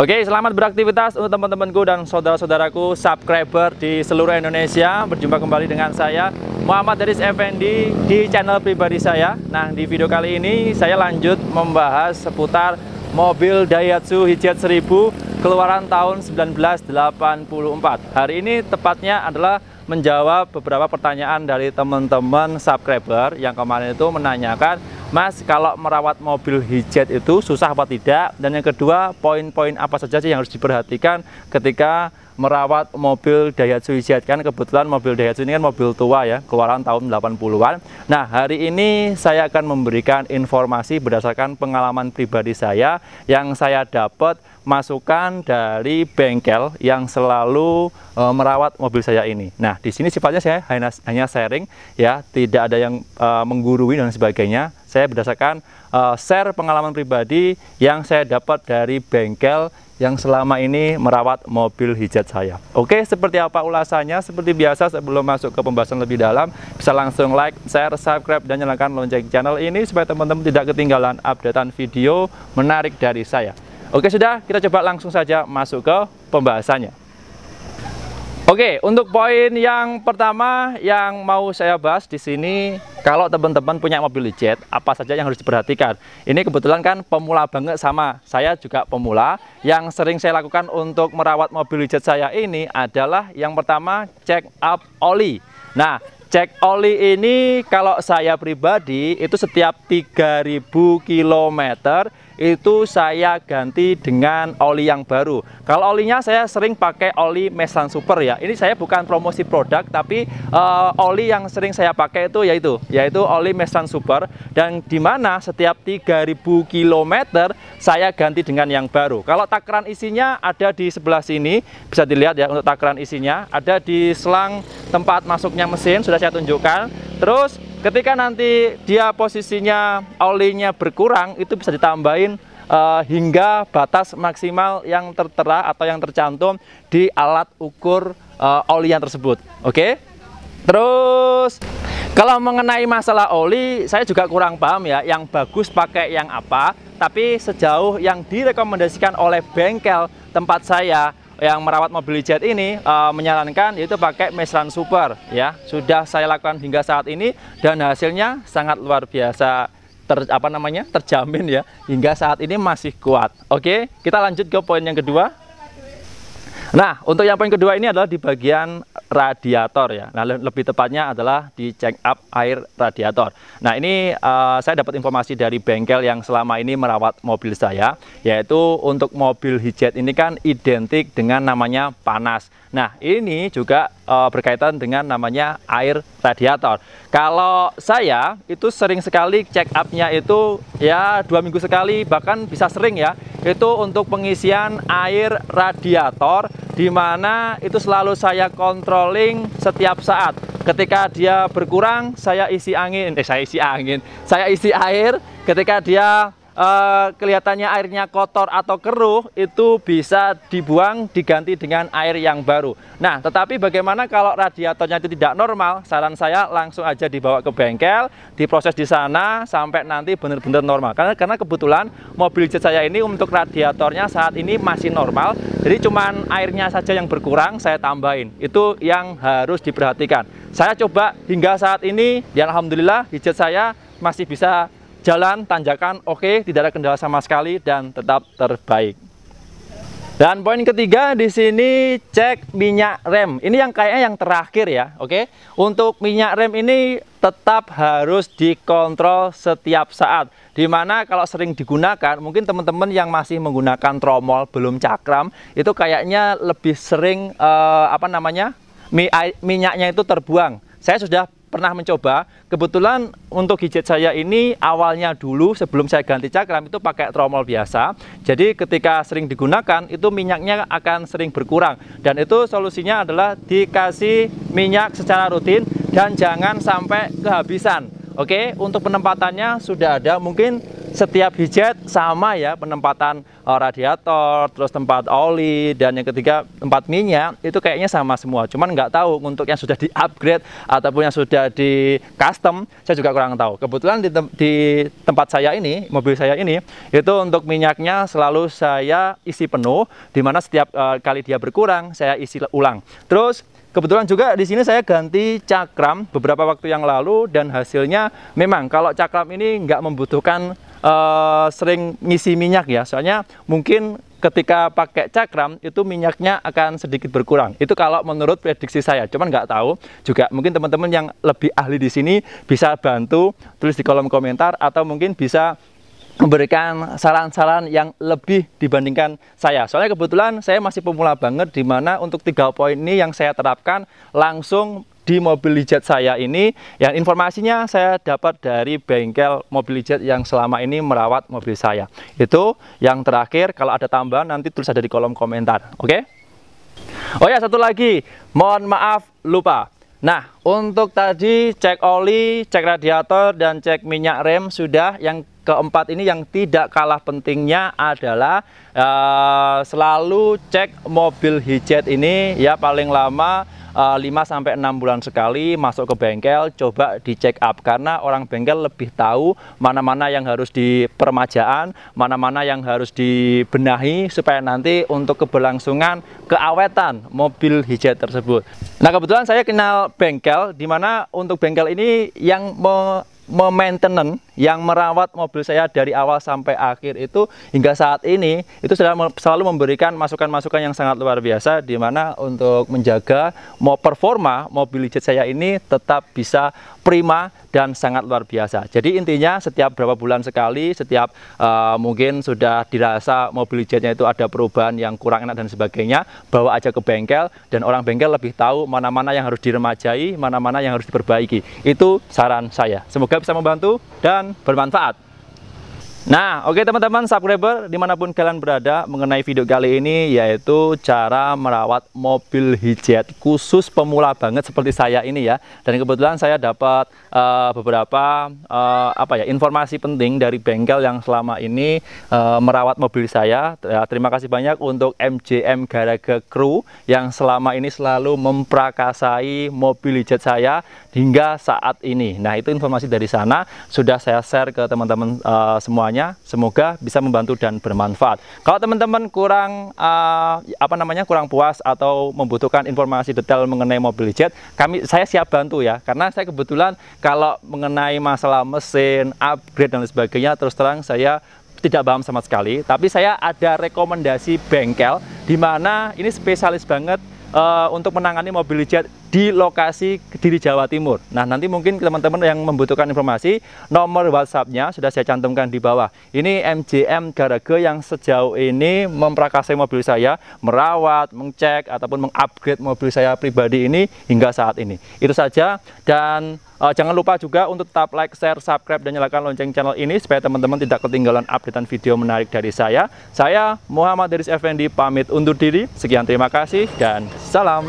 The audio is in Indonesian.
Oke, selamat beraktivitas untuk teman-temanku dan saudara-saudaraku subscriber di seluruh Indonesia. Berjumpa kembali dengan saya Muhammad Haris Effendi di channel pribadi saya. Nah, di video kali ini saya lanjut membahas seputar mobil Daihatsu Hijet 1000 keluaran tahun 1984. Hari ini tepatnya adalah menjawab beberapa pertanyaan dari teman-teman subscriber yang kemarin itu menanyakan, Mas, kalau merawat mobil Hijet itu susah apa tidak? Dan yang kedua, poin-poin apa saja sih yang harus diperhatikan ketika merawat mobil Daihatsu Hijet? Kan kebetulan mobil Daihatsu ini kan mobil tua ya, keluaran tahun 80-an. Nah, hari ini saya akan memberikan informasi berdasarkan pengalaman pribadi saya yang saya dapat masukan dari bengkel yang selalu merawat mobil saya ini. Nah, di sini sifatnya saya hanya sharing ya, tidak ada yang menggurui dan sebagainya. Saya berdasarkan share pengalaman pribadi yang saya dapat dari bengkel yang selama ini merawat mobil Hijet saya. Oke, seperti apa ulasannya? Seperti biasa, sebelum masuk ke pembahasan lebih dalam, bisa langsung like, share, subscribe, dan nyalakan lonceng channel ini supaya teman-teman tidak ketinggalan updatean video menarik dari saya. Oke, sudah, kita coba langsung saja masuk ke pembahasannya. Oke, untuk poin yang pertama yang mau saya bahas di sini, kalau teman-teman punya mobil Hijet, apa saja yang harus diperhatikan? Ini kebetulan kan pemula banget sama saya juga pemula. Yang sering saya lakukan untuk merawat mobil Hijet saya ini adalah yang pertama, check up oli. Nah, cek oli ini kalau saya pribadi itu setiap 3000 km itu saya ganti dengan oli yang baru. Kalau olinya saya sering pakai oli Mestran Super ya. Ini saya bukan promosi produk, tapi oli yang sering saya pakai itu yaitu oli Mestran Super, dan dimana setiap 3000 km saya ganti dengan yang baru. Kalau takaran isinya ada di sebelah sini, bisa dilihat ya. Untuk takaran isinya ada di selang tempat masuknya mesin, sudah saya tunjukkan. Terus ketika nanti dia posisinya olinya berkurang, itu bisa ditambahin hingga batas maksimal yang tertera atau yang tercantum di alat ukur oli yang tersebut. Oke. Terus kalau mengenai masalah oli, saya juga kurang paham ya, yang bagus pakai yang apa. Tapi sejauh yang direkomendasikan oleh bengkel tempat saya yang merawat mobil Hijet ini menyarankan yaitu pakai Mestran Super ya. Sudah saya lakukan hingga saat ini dan hasilnya sangat luar biasa, terjamin ya, hingga saat ini masih kuat. Oke, kita lanjut ke poin yang kedua. Nah, untuk yang poin kedua ini adalah di bagian radiator ya. Nah, lebih tepatnya adalah di check up air radiator. Nah, ini saya dapat informasi dari bengkel yang selama ini merawat mobil saya, yaitu untuk mobil Hijet ini kan identik dengan namanya panas. Nah, ini juga berkaitan dengan namanya air radiator. Kalau saya itu sering sekali check up-nya itu ya 2 minggu sekali, bahkan bisa sering ya, itu untuk pengisian air radiator, di mana itu selalu saya controlling setiap saat. Ketika dia berkurang, saya isi air. Ketika dia kelihatannya airnya kotor atau keruh, itu bisa dibuang, diganti dengan air yang baru. Nah, tetapi bagaimana kalau radiatornya itu tidak normal? Saran saya langsung aja dibawa ke bengkel, diproses di sana sampai nanti benar-benar normal. Karena kebetulan mobil Hijet saya ini untuk radiatornya saat ini masih normal, jadi cuman airnya saja yang berkurang saya tambahin. Itu yang harus diperhatikan. Saya coba hingga saat ini, ya alhamdulillah Hijet saya masih bisa jalan, tanjakan oke, tidak ada kendala sama sekali dan tetap terbaik. Dan poin ketiga di sini, cek minyak rem. Ini yang kayaknya yang terakhir ya, oke. Untuk minyak rem ini tetap harus dikontrol setiap saat. Dimana kalau sering digunakan, mungkin teman-teman yang masih menggunakan tromol belum cakram, itu kayaknya lebih sering minyaknya itu terbuang. Saya sudah pernah mencoba, kebetulan untuk Hijet saya ini awalnya dulu sebelum saya ganti cakram itu pakai tromol biasa. Jadi ketika sering digunakan itu minyaknya akan sering berkurang, dan itu solusinya adalah dikasih minyak secara rutin dan jangan sampai kehabisan. Oke, untuk penempatannya sudah ada, mungkin setiap hijet sama ya, penempatan radiator, terus tempat oli, dan yang ketiga tempat minyak, itu kayaknya sama semua. Cuman nggak tahu untuk yang sudah di-upgrade ataupun yang sudah di custom, saya juga kurang tahu. Kebetulan di tempat saya ini, mobil saya ini, itu untuk minyaknya selalu saya isi penuh, dimana setiap kali dia berkurang, saya isi ulang. Terus kebetulan juga di sini saya ganti cakram beberapa waktu yang lalu, dan hasilnya memang kalau cakram ini nggak membutuhkan sering ngisi minyak ya, soalnya mungkin ketika pakai cakram itu minyaknya akan sedikit berkurang. Itu kalau menurut prediksi saya, cuman nggak tahu juga, mungkin teman-teman yang lebih ahli di sini bisa bantu tulis di kolom komentar, atau mungkin bisa memberikan saran-saran yang lebih dibandingkan saya. Soalnya kebetulan saya masih pemula banget, dimana untuk 3 poin ini yang saya terapkan langsung di mobil hijet saya ini, yang informasinya saya dapat dari bengkel mobil hijet yang selama ini merawat mobil saya. Itu yang terakhir, kalau ada tambahan nanti tulis ada di kolom komentar. Oke? Oh ya, satu lagi, mohon maaf lupa. Nah, untuk tadi cek oli, cek radiator, dan cek minyak rem sudah. Yang keempat ini yang tidak kalah pentingnya adalah selalu cek mobil hijet ini ya, paling lama 5-6 bulan sekali masuk ke bengkel, coba dicek up, karena orang bengkel lebih tahu mana-mana yang harus dipermajaan, mana-mana yang harus dibenahi, supaya nanti untuk keberlangsungan keawetan mobil hijet tersebut. Nah, kebetulan saya kenal bengkel, dimana untuk bengkel ini yang maintenance, yang merawat mobil saya dari awal sampai akhir itu hingga saat ini itu selalu memberikan masukan-masukan yang sangat luar biasa, di mana untuk menjaga performa mobil hijet saya ini tetap bisa prima dan sangat luar biasa. Jadi intinya setiap berapa bulan sekali, setiap mungkin sudah dirasa mobil hijetnya itu ada perubahan yang kurang enak dan sebagainya, bawa aja ke bengkel, dan orang bengkel lebih tahu mana-mana yang harus diremajai, mana-mana yang harus diperbaiki. Itu saran saya. Semoga bisa membantu dan bermanfaat. Nah, oke teman-teman subscriber dimanapun kalian berada, mengenai video kali ini yaitu cara merawat mobil hijet khusus pemula banget seperti saya ini ya. Dan kebetulan saya dapat beberapa informasi penting dari bengkel yang selama ini merawat mobil saya. Terima kasih banyak untuk MJM Garage Crew yang selama ini selalu memprakasai mobil hijet saya hingga saat ini. Nah, itu informasi dari sana sudah saya share ke teman-teman semuanya. Semoga bisa membantu dan bermanfaat. Kalau teman-teman kurang kurang puas atau membutuhkan informasi detail mengenai mobil hijet, saya siap bantu ya. Karena saya kebetulan kalau mengenai masalah mesin, upgrade dan sebagainya, terus terang saya tidak paham sama sekali. Tapi saya ada rekomendasi bengkel di mana ini spesialis banget untuk menangani mobil hijet di lokasi Kediri, Jawa Timur. Nah, nanti mungkin teman-teman yang membutuhkan informasi, nomor WhatsApp-nya sudah saya cantumkan di bawah. Ini MJM Garage yang sejauh ini memprakarsai mobil saya, merawat, mengecek, ataupun mengupgrade mobil saya pribadi ini hingga saat ini. Itu saja, dan jangan lupa juga untuk tetap like, share, subscribe, dan nyalakan lonceng channel ini supaya teman-teman tidak ketinggalan updatean video menarik dari saya. Saya Muhammad Deris Effendi pamit undur diri. Sekian, terima kasih dan salam.